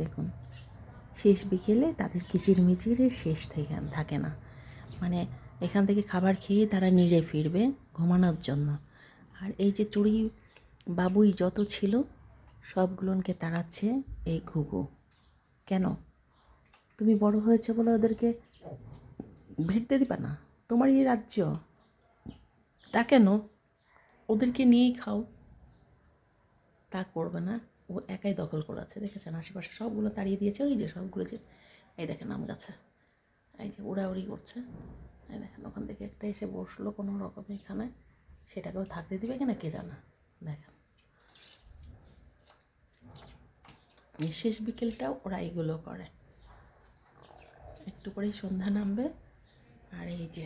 দেখুন, শেষ বিকেলে তাদের কিচিরমিচিরের শেষ থাকে না। মানে এখান থেকে খাবার খেয়ে তারা নিড়ে ফিরবে ঘুমানোর জন্য। আর এই যে চুড়ি বাবুই যত ছিল সবগুলোকে তাড়াচ্ছে এই ঘুঘু। কেন? তুমি বড় হয়েছে বলে ওদেরকে ভিড়তে দিবা না? তোমারই রাজ্য, তা কেন? ওদেরকে নিয়েই খাও। তা করবে না, ও একাই দখল করেছে। দেখেছেন আশেপাশে সবগুলো তাড়িয়ে দিয়েছে। ওই যে সবগুলো যে, এই দেখেন আম গাছে, এই যে উড়াউড়ি করছে। এই দেখেন ওখান থেকে একটা এসে বসলো কোনো রকম এখানে, সেটাকেও থাকতে দিবে কিনা কে জানে। দেখেন শেষ বিকেলটাও ওরা এগুলো করে। একটু পরেই সন্ধ্যা নামবে। আর এই যে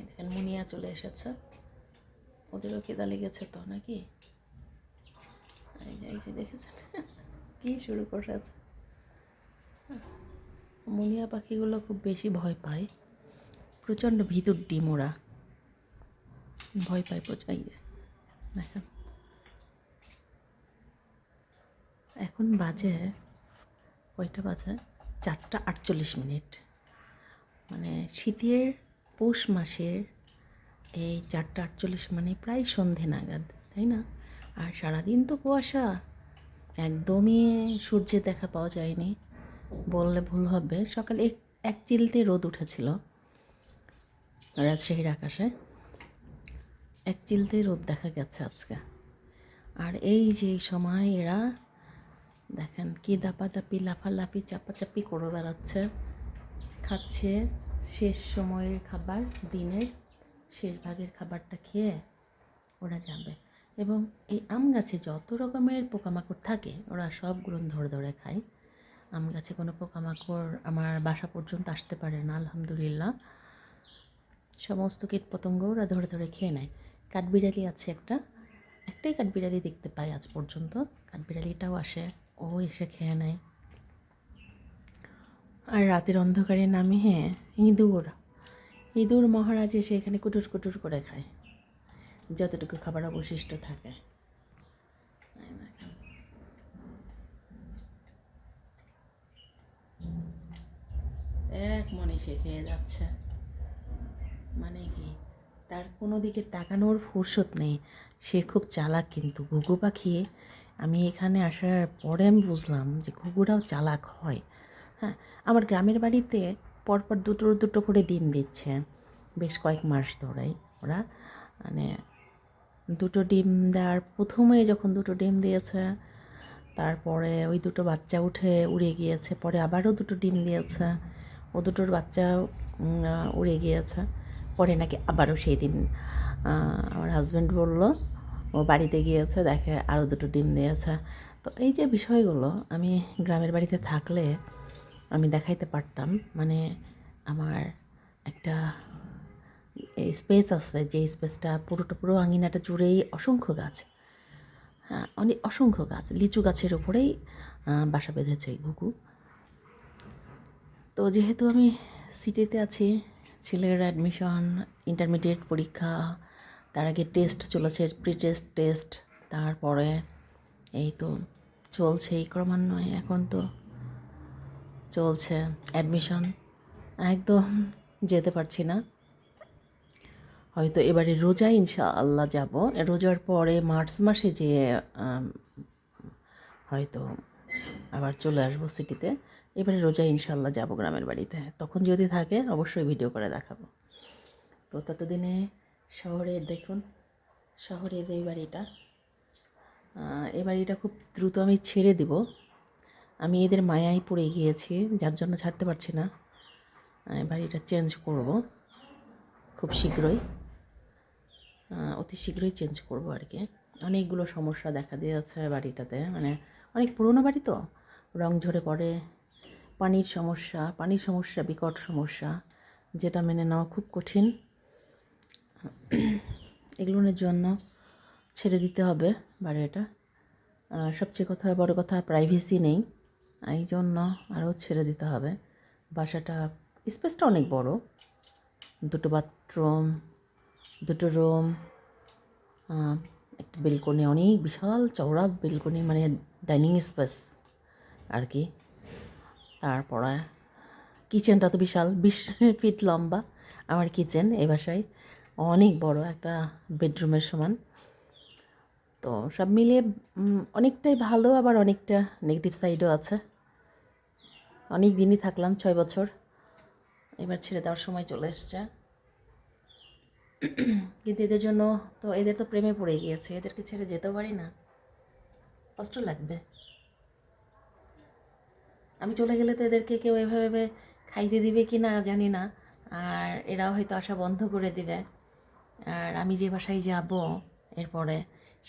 দেখেন মুনিয়া চলে এসেছে। ওদেরও খিদা লেগেছে তো নাকি? এই যে দেখেছেন কী শুরু করেছে। মুনিয়া পাখিগুলো খুব বেশি ভয় পায়, প্রচণ্ড ভিতর ডিম ওরা ভয় পায় প্রচুর। এই দেখেন এখন বাজে কয়টা বাজে, 4:48। মানে শীতের পৌষ মাসের এই 4:48 মানে প্রায় সন্ধে নাগাদ, তাই না? আর সারাদিন তো কুয়াশা, একদমই সূর্যের দেখা পাওয়া যায়নি বললে ভুল হবে। সকালে এক চিলতে রোদ উঠেছিল রাজশাহীর আকাশে, এক চিলতে রোদ দেখা গেছে আজকে। আর এই যে সময় এরা দেখেন কি দাপাদাপি লাফালাফি চাপাচাপি করে বেড়াচ্ছে, খাচ্ছে শেষ সময়ের খাবার, দিনের শেষ ভাগের খাবারটা খেয়ে ওরা যাবে। এবং এই আম গাছে যত রকমের পোকামাকড় থাকে ওরা সবগুলো ধরে ধরে খায়। আম গাছে কোনো পোকামাকড় আমার বাসা পর্যন্ত আসতে পারে না আলহামদুলিল্লাহ। সমস্ত কীটপতঙ্গ ওরা ধরে ধরে খেয়ে নেয়। কাঠবিড়ালি আছে একটাই কাঠবিড়ালি দেখতে পাই আজ পর্যন্ত। কাঠবিড়ালিটাও আসে, ও এসে খেয়ে নেয়। আর রাতের অন্ধকারে নামে ইঁদুর মহারাজ এসে এখানে কুটুর কুটুর করে খায় যতটুকু খাবার অবশিষ্ট থাকে। এক মনে সে খেয়ে যাচ্ছে। মানে কি, তার কোনো দিকে তাকানোর ফুরসত নেই। সে খুব চালাক কিন্তু ঘুঘু পাখি। আমি এখানে আসার পরে আমি বুঝলাম যে ঘুঘুরাও চালাক হয়। হ্যাঁ, আমার গ্রামের বাড়িতে পরপর দুটো দুটো করে ডিম দিচ্ছে বেশ কয়েক মাস ধরেই ওরা। মানে দুটো ডিম দেওয়ার প্রথমে যখন দুটো ডিম দিয়েছে, তারপরে ওই দুটো বাচ্চা উড়ে গিয়েছে, পরে আবারও দুটো ডিম দিয়েছে, ও দুটোর বাচ্চা উড়ে গিয়েছে। পরে নাকি আবারও সেই দিন আমার হাজব্যান্ড বলল ও বাড়িতে গিয়েছে, দেখে আরও দুটো ডিম দিয়েছে। তো এই যে বিষয়গুলো আমি গ্রামের বাড়িতে থাকলে আমি দেখাইতে পারতাম। মানে আমার একটা স্পেস আছে, যে স্পেসটা পুরো আঙিনাটা জুড়েই অসংখ্য গাছ। হ্যাঁ, অসংখ্য গাছ, লিচু গাছের ওপরেই বাসা বেঁধেছে এই ঘুঘু। তো যেহেতু আমি সিটিতে আছি, ছেলের অ্যাডমিশন, ইন্টারমিডিয়েট পরীক্ষা, তার আগে টেস্ট চলেছে, প্রি টেস্ট, তারপরে এই তো চলছেই ক্রমান্বয়ে, এখন তো চলছে অ্যাডমিশন। একদম যেতে পারছি না। হয়তো এবারে রোজায় ইনশাআল্লাহ যাব, রোজার পরে মার্চ মাসে যে হয়তো আবার চলে আসবো সিটিতে। এবারে রোজায় ইনশাআল্লাহ যাব গ্রামের বাড়িতে, তখন যদি থাকে অবশ্যই ভিডিও করে দেখাবো। তো ততদিনে শহরের দেখুন, শহরের এই বাড়িটা খুব দ্রুত আমি ছেড়ে দিব। আমি এদের মায়ায় পড়ে গিয়েছি, যার জন্য ছাড়তে পারছি না। বাড়িটা চেঞ্জ করব খুব শীঘ্রই, অতি শীঘ্রই চেঞ্জ করব আর কি। অনেকগুলো সমস্যা দেখা দিয়েছে বাড়িটাতে, মানে অনেক পুরনো বাড়ি তো, রং ঝরে পড়ে, পানির সমস্যা বিকট সমস্যা, যেটা মেনে নেওয়া খুব কঠিন। এগুলোর জন্য ছেড়ে দিতে হবে বাড়িটা। সবচেয়ে বড় কথা প্রাইভেসি নেই, এই জন্য আরও ছেড়ে দিতে হবে। বাসাটা স্পেসটা অনেক বড়, দুটো বাথরুম, দুটো রুম, একটা বেলকনি, অনেক বিশাল চওড়া বেলকনি, মানে ডাইনিং স্পেস আর কি। তারপরে কিচেনটা তো বিশাল, 20 ফিট লম্বা আমার কিচেন এই বাসায়, অনেক বড় একটা বেডরুমের সমান। তো সব মিলিয়ে অনেকটাই ভালো, আবার অনেকটা নেগেটিভ সাইডও আছে। অনেক দিনই থাকলাম, 6 বছর, এবার ছেড়ে দেওয়ার সময় চলে এসছে। কিন্তু এদের জন্য তো, এদের তো প্রেমে পড়ে গিয়েছে, এদেরকে ছেড়ে যেতেও পারি না, কষ্ট লাগবে। আমি চলে গেলে তো এদেরকে কেউ এভাবে খাইতে দিবে কি না জানি না, আর এরাও হয়তো আসা বন্ধ করে দিবে। আর আমি যে বাসায় যাব এরপরে,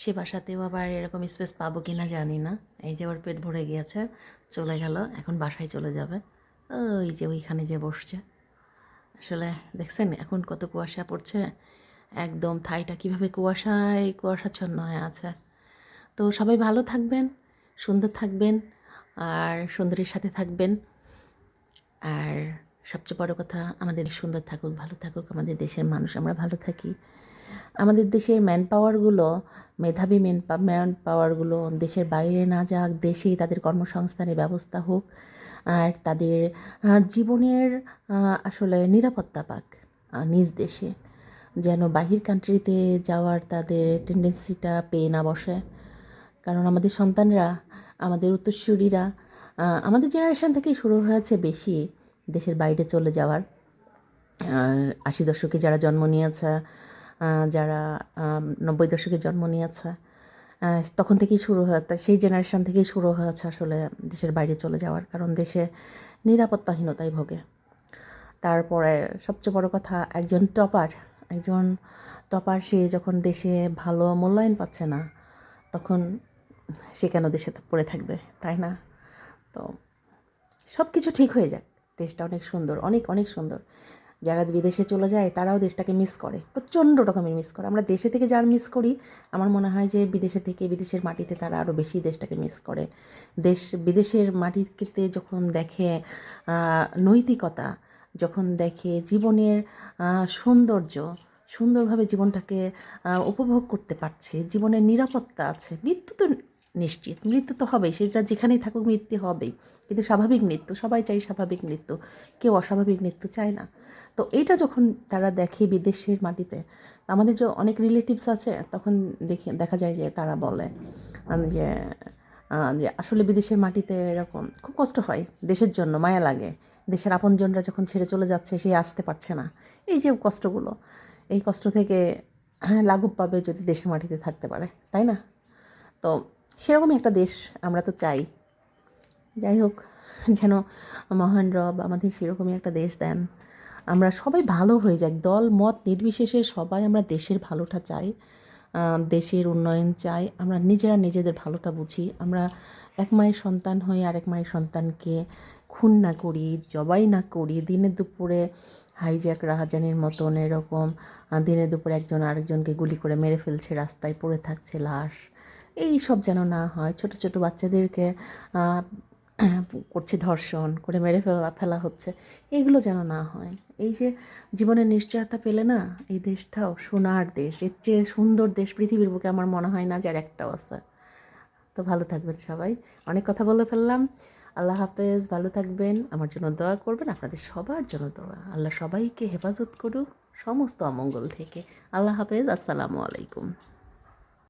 সে বাসাতেও আবার এরকম স্পেস পাবো কি না জানি না। এই যে ওর পেট ভরে গিয়েছে, চলে গেল, এখন বাসায় চলে যাবে। ওই যে ওইখানে যে বসছে, আসলে দেখছেন এখন কত কুয়াশা পড়ছে, একদম থাইটা কীভাবে কুয়াশায় কুয়াশাচ্ছন্ন হয়ে আছে। তো সবাই ভালো থাকবেন, সুন্দর থাকবেন, আর সুন্দরীর সাথে থাকবেন। আর সবচেয়ে বড় কথা, আমাদের সুন্দর থাকুক, ভালো থাকুক আমাদের দেশের মানুষ, আমরা ভালো থাকি। আমাদের দেশের ম্যান পাওয়ারগুলো, মেধাবী ম্যান পাওয়ারগুলো দেশের বাইরে না যাক, দেশেই তাদের কর্মসংস্থানের ব্যবস্থা হোক, আর তাদের জীবনের আসলে নিরাপত্তা পাক নিজ দেশে, যেন বাহির কান্ট্রিতে যাওয়ার তাদের টেন্ডেন্সিটা পেয়ে না বসে। কারণ আমাদের সন্তানরা, আমাদের উত্তরসূরিরা, আমাদের জেনারেশন থেকেই শুরু হয়েছে বেশি দেশের বাইরে চলে যাওয়ার। 80 দশকে যারা জন্ম নিয়েছে, যারা 90 দশকে জন্ম নিয়েছে, তখন থেকেই শুরু হয়েছে, সেই জেনারেশন থেকেই শুরু হয়েছে আসলে দেশের বাইরে চলে যাওয়ার, কারণ দেশে নিরাপত্তাহীনতায় ভোগে। তারপরে সবচেয়ে বড় কথা, একজন টপার সে যখন দেশে ভালো মূল্যায়ন পাচ্ছে না, তখন সে কেন দেশে পড়ে থাকবে, তাই না? তো সব কিছু ঠিক হয়ে যাক, দেশটা অনেক সুন্দর, অনেক অনেক সুন্দর। যারা বিদেশে চলে যায় তারাও দেশটাকে মিস করে, প্রচণ্ড রকমের মিস করে। আমরা দেশে থেকে যার মিস করি, আমার মনে হয় যে বিদেশে থেকে, বিদেশের মাটিতে তারা আরও বেশি দেশটাকে মিস করে। বিদেশের মাটিতে যখন দেখে নৈতিকতা, যখন দেখে জীবনের সৌন্দর্য, সুন্দরভাবে জীবনটাকে উপভোগ করতে পারছে, জীবনের নিরাপত্তা আছে, মৃত্যু তো নিশ্চিত, মৃত্যু তো হবেই, সেটা যেখানেই থাকুক মৃত্যু হবেই, কিন্তু স্বাভাবিক মৃত্যু, সবাই চাই স্বাভাবিক মৃত্যু, কেউ অস্বাভাবিক মৃত্যু চায় না। তো এইটা যখন তারা দেখে বিদেশের মাটিতে, আমাদের যে অনেক রিলেটিভস আছে, তখন দেখা যায় যে তারা বলে যে যে আসলে বিদেশের মাটিতে এরকম খুব কষ্ট হয়, দেশের জন্য মায়া লাগে, দেশের আপনজনরা যখন ছেড়ে চলে যাচ্ছে, সে আসতে পারছে না, এই যে কষ্টগুলো, এই কষ্ট থেকে লাঘব পাবে যদি দেশের মাটিতে থাকতে পারে, তাই না? তো সেরকমই একটা দেশ আমরা তো চাই। যাই হোক, যেন মহান রব আমাদের সেরকমই একটা দেশ দেন, আমরা সবাই ভালো হয়ে যাই, দল মত নির্বিশেষে সবাই আমরা দেশের ভালোটা চাই, দেশের উন্নয়ন চাই, আমরা নিজেরা নিজেদের ভালোটা বুঝি, আমরা এক মায়ের সন্তান হয়ে আরেক মায়ের সন্তানকে খুন না করি, জবাই না করি, দিনে দুপুরে হাইজ্যাক রাহাজানির মতন এরকম দিনে দুপুরে একজন আরেকজনকে গুলি করে মেরে ফেলছে, রাস্তায় পড়ে থাকছে লাশ, এই সব যেন না হয়। ছোট ছোট বাচ্চাদেরকে করছে ধর্ষণ করে মেরে ফেলা হচ্ছে, এগুলো যেন না হয়। এই যে জীবনের নিশ্চয়তা পেলে না, এই দেশটাও সোনার দেশ, এর চেয়ে সুন্দর দেশ পৃথিবীর বুকে আমার মনে হয় না যার একটাও আছে। তো ভালো থাকবেন সবাই, অনেক কথা বলে ফেললাম। আল্লাহ হাফেজ, ভালো থাকবেন, আমার জন্য দোয়া করবেন, আপনাদের সবার জন্য দোয়া, আল্লাহ সবাইকে হেফাজত করুক সমস্ত অমঙ্গল থেকে। আল্লাহ হাফেজ, আসসালামু আলাইকুম।